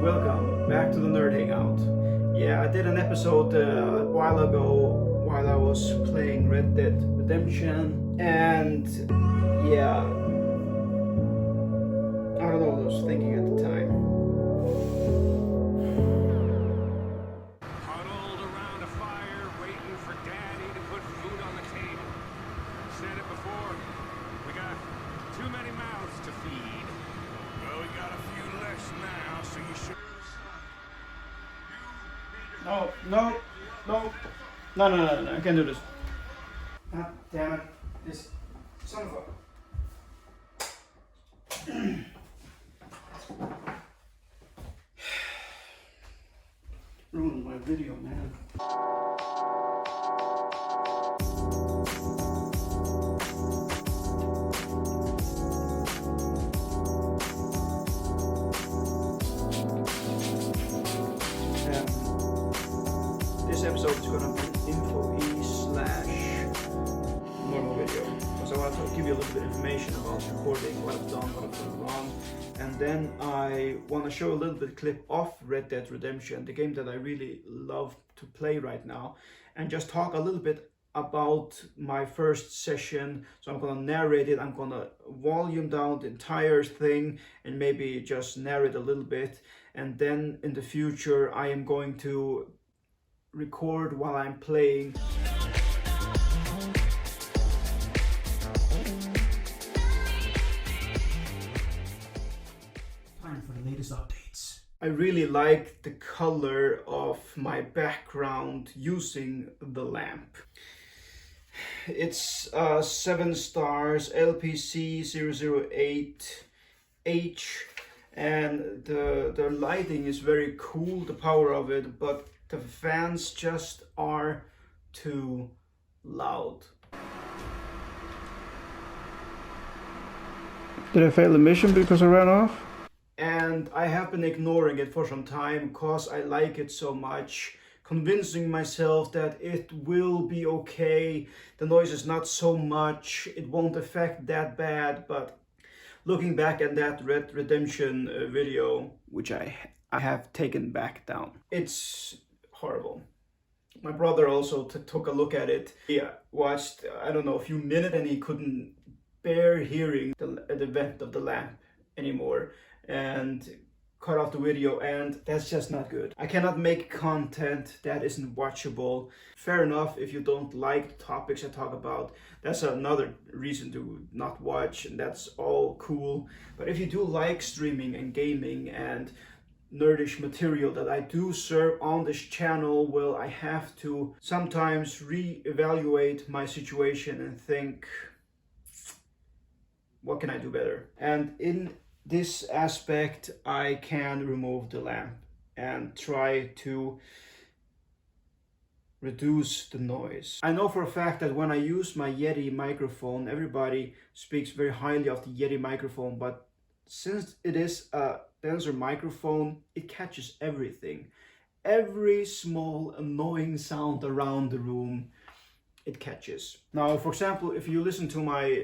Welcome back to the Nerd Hangout. Yeah, I did an episode a while ago while I was playing Red Dead Redemption, and yeah, I don't know what I was thinking at the time. Huddled around a fire, waiting for Daddy to put food on the table. Said it before, we got too many mouths to feed. Well, we got a few less now, so you should... No, I can't do this. God damn it, this son of a... Ruined my video, man. This episode is gonna be info-e/normal video, because I want to give you a little bit of information about recording, what I've done, what I've done wrong, and then I want to show a little bit clip of Red Dead Redemption, the game that I really love to play right now, and just talk a little bit about my first session. So I'm gonna narrate it, I'm gonna volume down the entire thing and maybe just narrate a little bit, and then in the future I am going to record while I'm playing. Time for the latest updates. I really like the color of my background using the lamp. It's 7 stars LPC 008H, and the lighting is very cool, the power of it, but the fans just are too loud. Did I fail the mission because I ran off? And I have been ignoring it for some time because I like it so much, convincing myself that it will be okay, the noise is not so much, it won't affect that bad, but looking back at that Red Redemption video, which I have taken back down, it's horrible. My brother also took a look at it. He watched, I don't know, a few minutes, and he couldn't bear hearing the vent of the lamp anymore and cut off the video, and that's just not good. I cannot make content that isn't watchable. Fair enough, if you don't like the topics I talk about, that's another reason to not watch, and that's all cool. But if you do like streaming and gaming and nerdish material that I do serve on this channel, well, I have to sometimes re-evaluate my situation and think, what can I do better? And in this aspect, I can remove the lamp and try to reduce the noise. I know for a fact that when I use my Yeti microphone, everybody speaks very highly of the Yeti microphone, but since it is a denser microphone, it catches everything. Every small annoying sound around the room, it catches. Now, for example, if you listen to my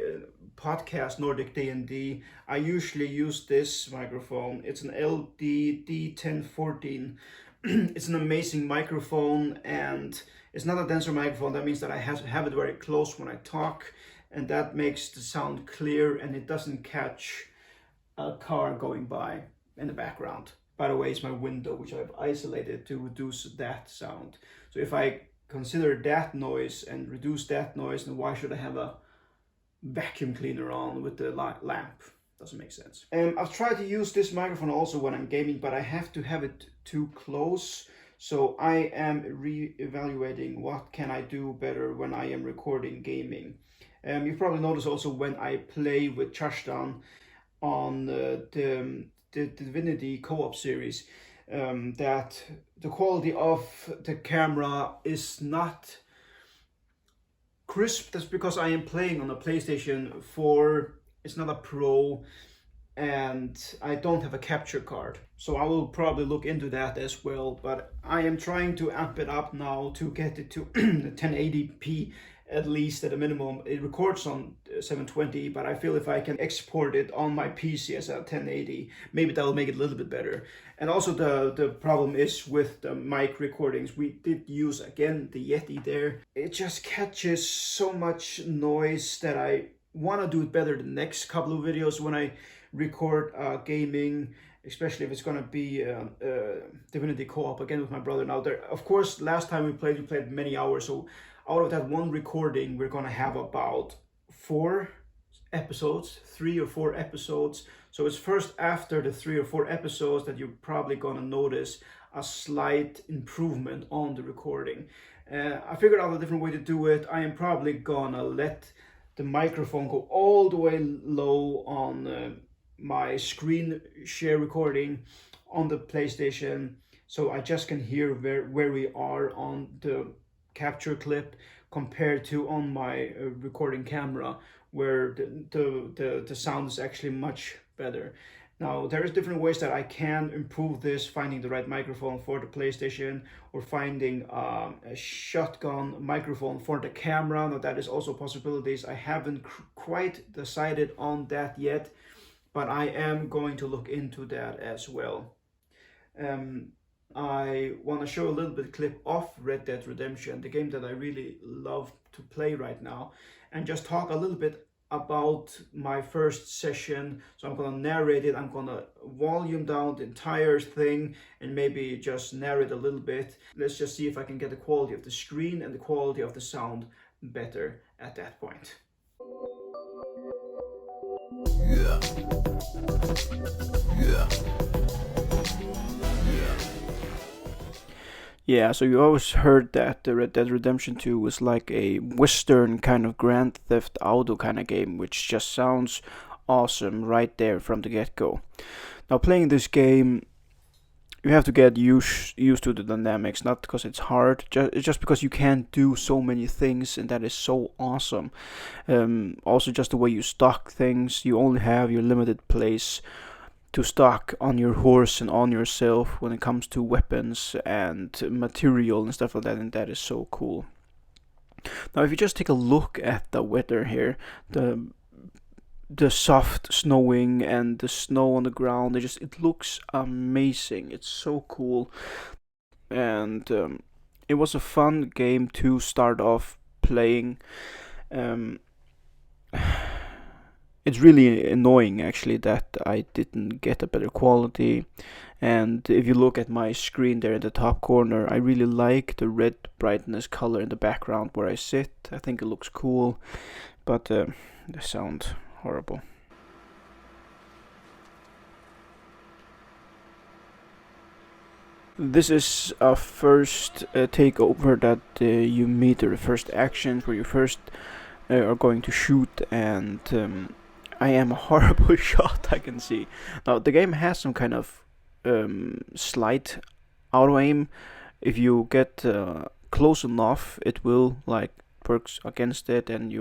podcast, Nordic D&D, I usually use this microphone. It's an LD D1014. It's an amazing microphone, and it's not a denser microphone. That means that I have to have it very close when I talk, and that makes the sound clear, and it doesn't catch a car going by in the background. By the way, it's my window, which I've isolated to reduce that sound. So if I consider that noise and reduce that noise, then why should I have a vacuum cleaner on with the lamp? Doesn't make sense. I've tried to use this microphone also when I'm gaming, but I have to have it too close. So I am re-evaluating what can I do better when I am recording gaming. You probably notice also when I play with Chashtan on the Divinity co-op series, that the quality of the camera is not crisp. That's because I am playing on a PlayStation 4. It's not a Pro, and I don't have a capture card. So I will probably look into that as well, but I am trying to amp it up now to get it to 1080p at least at a minimum. It records on 720, but I feel if I can export it on my PC as a 1080, maybe that'll make it a little bit better. And also the problem is with the mic recordings. We did use, again, the Yeti there. It just catches so much noise that I want to do it better the next couple of videos when I record gaming, especially if it's going to be Divinity co-op again with my brother. Now, there, of course, last time we played many hours, so out of that one recording, we're going to have about 4 episodes, 3 or 4 episodes. So it's first after the 3 or 4 episodes that you're probably going to notice a slight improvement on the recording. I figured out a different way to do it. I am probably going to let the microphone go all the way low on my screen share recording on the PlayStation, so I just can hear where we are on the capture clip compared to on my recording camera, where the sound is actually much better. Now, there's different ways that I can improve this, finding the right microphone for the PlayStation or finding a shotgun microphone for the camera. Now, that is also possibilities. I haven't quite decided on that yet, but I am going to look into that as well. I want to show a little bit clip of Red Dead Redemption, the game that I really love to play right now, and just talk a little bit about my first session. So I'm gonna narrate it, I'm gonna volume down the entire thing and maybe just narrate a little bit. Let's just see if I can get the quality of the screen and the quality of the sound better at that point. Yeah, so you always heard that the Red Dead Redemption 2 was like a Western kind of Grand Theft Auto kind of game, which just sounds awesome right there from the get-go. Now, playing this game, you have to get used to the dynamics, not because it's hard, just because you can do so many things, and that is so awesome. Also, just the way you stock things, you only have your limited place to stock on your horse and on yourself when it comes to weapons and material and stuff like that, and that is so cool. Now, if you just take a look at the weather here, the soft snowing and the snow on the ground, it looks amazing. It's so cool, and it was a fun game to start off playing. It's really annoying actually that I didn't get a better quality, and if you look at my screen there in the top corner, I really like the red brightness color in the background where I sit. I think it looks cool, but the sound horrible. This is a first takeover that you meet, the first actions where you first are going to shoot, and I am a horrible shot, I can see. Now, the game has some kind of slight auto-aim. If you get close enough, it will works against it, and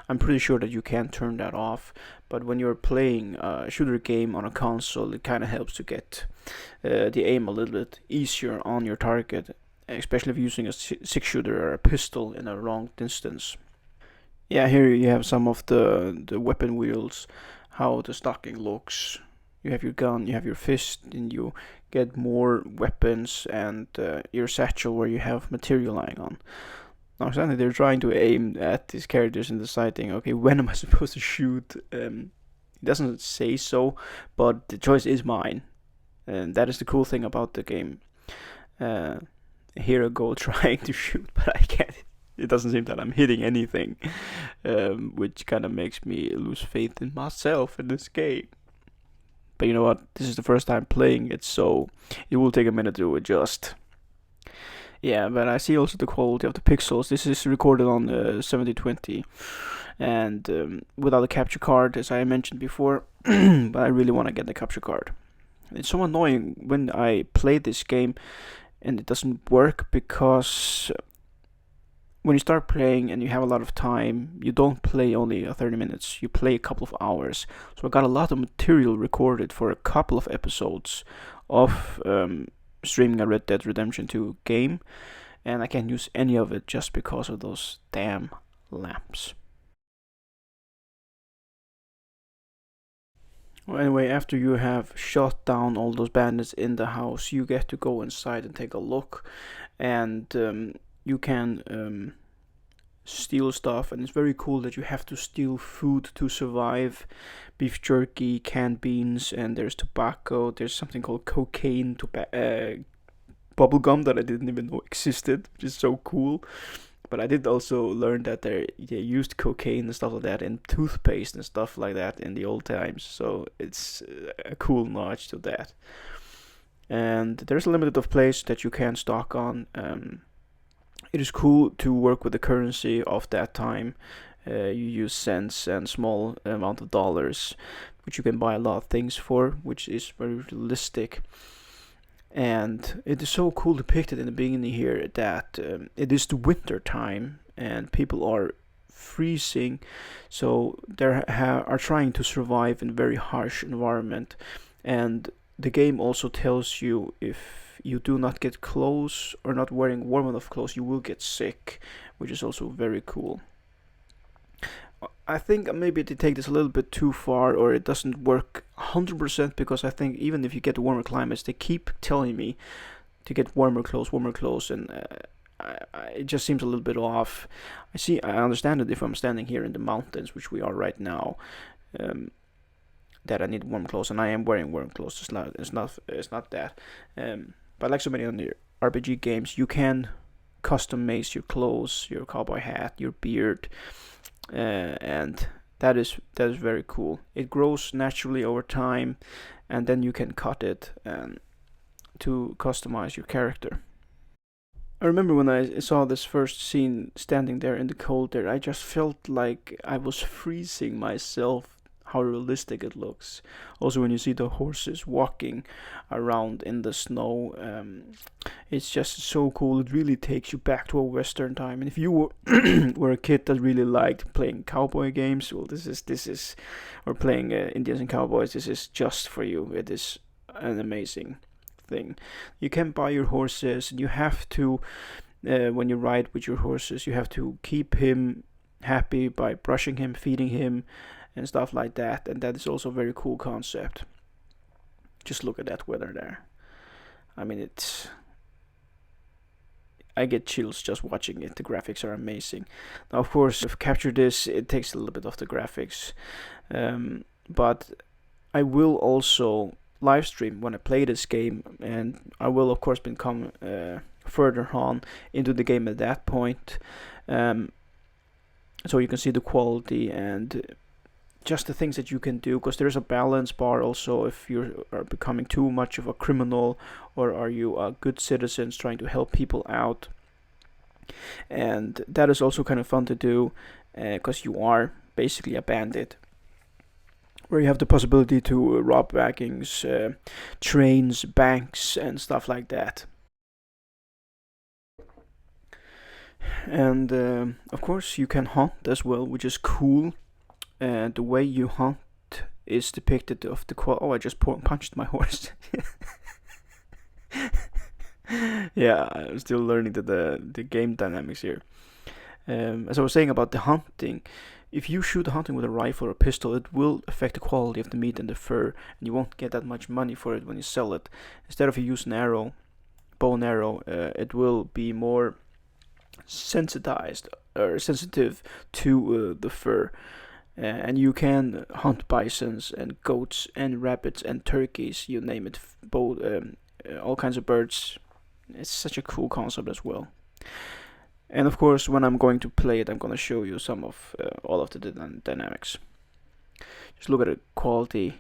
I'm pretty sure that you can turn that off. But when you're playing a shooter game on a console, it kind of helps to get the aim a little bit easier on your target, especially if you're using a 6-shooter or a pistol in a long distance. Yeah, here you have some of the weapon wheels, how the stocking looks. You have your gun, you have your fist, and you get more weapons, and your satchel where you have material lying on. Now, suddenly they're trying to aim at these characters and deciding, okay, when am I supposed to shoot? It doesn't say so, but the choice is mine. And that is the cool thing about the game. Here I go trying to shoot, but I can't. It doesn't seem that I'm hitting anything, which kind of makes me lose faith in myself in this game. But you know what? This is the first time playing it, so it will take a minute to adjust. Yeah, but I see also the quality of the pixels. This is recorded on 7020, and without a capture card, as I mentioned before. But I really want to get the capture card. It's so annoying when I play this game and it doesn't work, because when you start playing and you have a lot of time, you don't play only 30 minutes, you play a couple of hours. So I got a lot of material recorded for a couple of episodes of streaming a Red Dead Redemption 2 game, and I can't use any of it just because of those damn lamps. Well, anyway, after you have shot down all those bandits in the house, you get to go inside and take a look, and you can steal stuff, and it's very cool that you have to steal food to survive. Beef jerky, canned beans, and there's tobacco. There's something called cocaine, bubblegum that I didn't even know existed, which is so cool. But I did also learn that they used cocaine and stuff like that in toothpaste and stuff like that in the old times. So it's a cool notch to that. And there's a limited of place that you can stock on. It is cool to work with the currency of that time. You use cents and small amount of dollars, which you can buy a lot of things for, which is very realistic. And it is so cool depicted in the beginning here that it is the winter time and people are freezing, so they are trying to survive in a very harsh environment. And the game also tells you if you do not get clothes or not wearing warm enough clothes, you will get sick, which is also very cool. I think maybe they take this a little bit too far, or it doesn't work 100%, because I think even if you get warmer climates, they keep telling me to get warmer clothes, and it just seems a little bit off. I understand it if I'm standing here in the mountains, which we are right now, that I need warm clothes, and I am wearing warm clothes. It's not that. But like so many other RPG games, you can custom make your clothes, your cowboy hat, your beard. And that is very cool. It grows naturally over time, and then you can cut it to customize your character. I remember when I saw this first scene standing there in the cold there, I just felt like I was freezing myself, how realistic it looks. Also when you see the horses walking around in the snow, it's just so cool. It really takes you back to a western time. And if you were a kid that really liked playing cowboy games, well, this is or playing Indians and Cowboys, this is just for you. It is an amazing thing. You can buy your horses, and you have to when you ride with your horses, you have to keep him happy by brushing him, feeding him, and stuff like that. And that is also a very cool concept. Just look at that weather there. I mean, I get chills just watching it. The graphics are amazing. Now, of course, if capture this, it takes a little bit of the graphics. But I will also live stream when I play this game, and I will, of course, become further on into the game at that point. So you can see the quality and just the things that you can do, because there's a balance bar also if you are becoming too much of a criminal, or are you a good citizen trying to help people out. And that is also kind of fun to do, because you are basically a bandit, where you have the possibility to rob wagons, trains, banks, and stuff like that. And of course you can hunt as well, which is cool. The way you hunt is depicted of the I just punched my horse. Yeah, I'm still learning the game dynamics here. As I was saying about the hunting, if you shoot hunting with a rifle or a pistol, it will affect the quality of the meat and the fur, and you won't get that much money for it when you sell it. Instead of you use bow and arrow, it will be more sensitized or sensitive to the fur. And you can hunt bisons and goats and rabbits and turkeys, you name it, both all kinds of birds. It's such a cool concept as well. And of course, when I'm going to play it, I'm going to show you some of all of the dynamics. Just look at the quality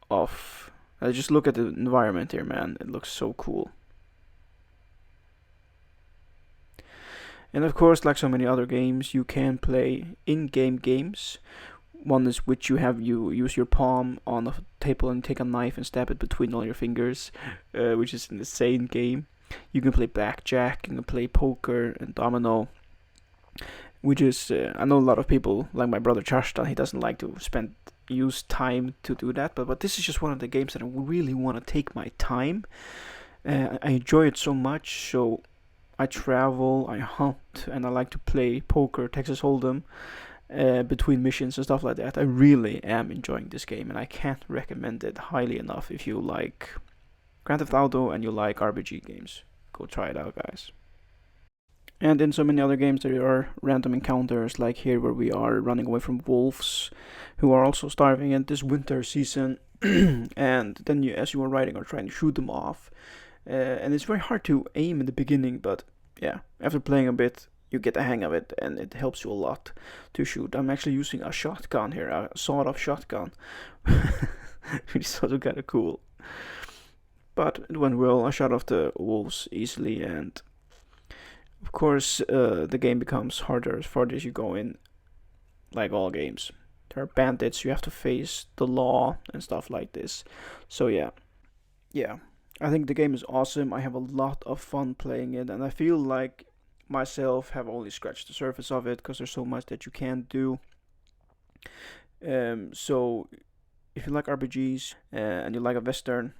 of. Just look at the environment here, man. It looks so cool. And of course, like so many other games, you can play in-game games. One is which you use your palm on a table and take a knife and stab it between all your fingers, which is an insane game. You can play blackjack, you can play poker and domino, which is, I know a lot of people, like my brother Charstan, he doesn't like to use time to do that, but this is just one of the games that I really want to take my time. I enjoy it so much, so I travel, I hunt, and I like to play poker, Texas Hold'em, between missions and stuff like that. I really am enjoying this game, and I can't recommend it highly enough. If you like Grand Theft Auto and you like RPG games, go try it out, guys. And in so many other games, there are random encounters, like here where we are running away from wolves, who are also starving in this winter season. And then you, as you are riding, are trying to shoot them off. And it's very hard to aim in the beginning, but yeah, after playing a bit, you get the hang of it, and it helps you a lot to shoot. I'm actually using a shotgun here, a sawed-off shotgun, which is also kind of cool. But it went well. I shot off the wolves easily, and of course, the game becomes harder as far as you go in, like all games. There are bandits, you have to face the law and stuff like this. So yeah, I think the game is awesome. I have a lot of fun playing it, and I feel like myself have only scratched the surface of it, because there's so much that you can do. So if you like RPGs and you like a Western,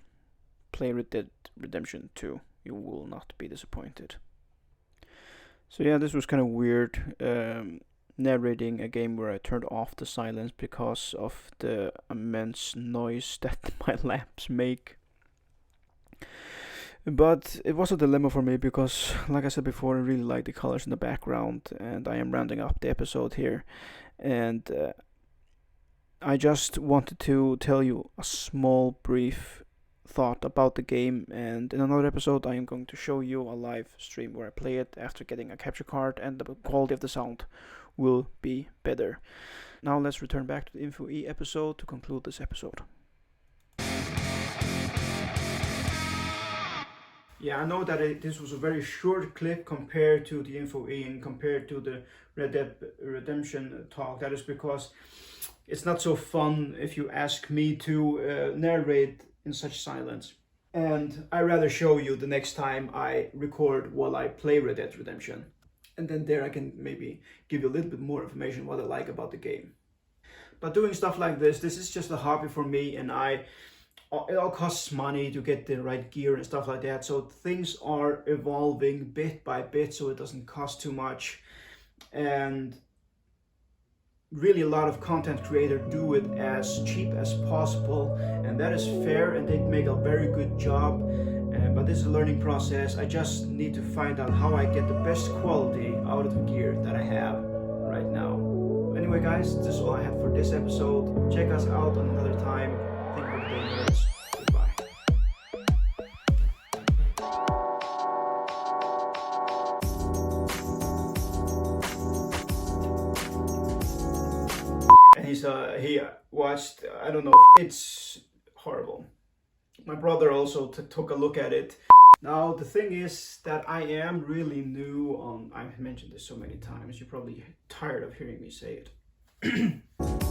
play Red Dead Redemption 2. You will not be disappointed. So yeah, this was kind of weird, narrating a game where I turned off the silence because of the immense noise that my lamps make. But it was a dilemma for me because, like I said before, I really like the colors in the background, and I am rounding up the episode here. And I just wanted to tell you a small, brief thought about the game, and in another episode I am going to show you a live stream where I play it after getting a capture card, and the quality of the sound will be better. Now let's return back to the Info E episode to conclude this episode. Yeah, I know that this was a very short clip compared to the Info E and compared to the Red Dead Redemption talk. That is because it's not so fun if you ask me to narrate in such silence. And I rather show you the next time I record while I play Red Dead Redemption. And then there I can maybe give you a little bit more information what I like about the game. But doing stuff like this is just a hobby for me, and it all costs money to get the right gear and stuff like that. So things are evolving bit by bit, so it doesn't cost too much. And really a lot of content creators do it as cheap as possible, and that is fair, and they make a very good job. But this is a learning process. I just need to find out how I get the best quality out of the gear that I have right now. Anyway guys, this is all I had for this episode. Check us out on another time. Thank you for the day, nerds. Goodbye. And he watched, I don't know, it's horrible. My brother also took a look at it. Now the thing is that I am really new on, I've mentioned this so many times, you're probably tired of hearing me say it.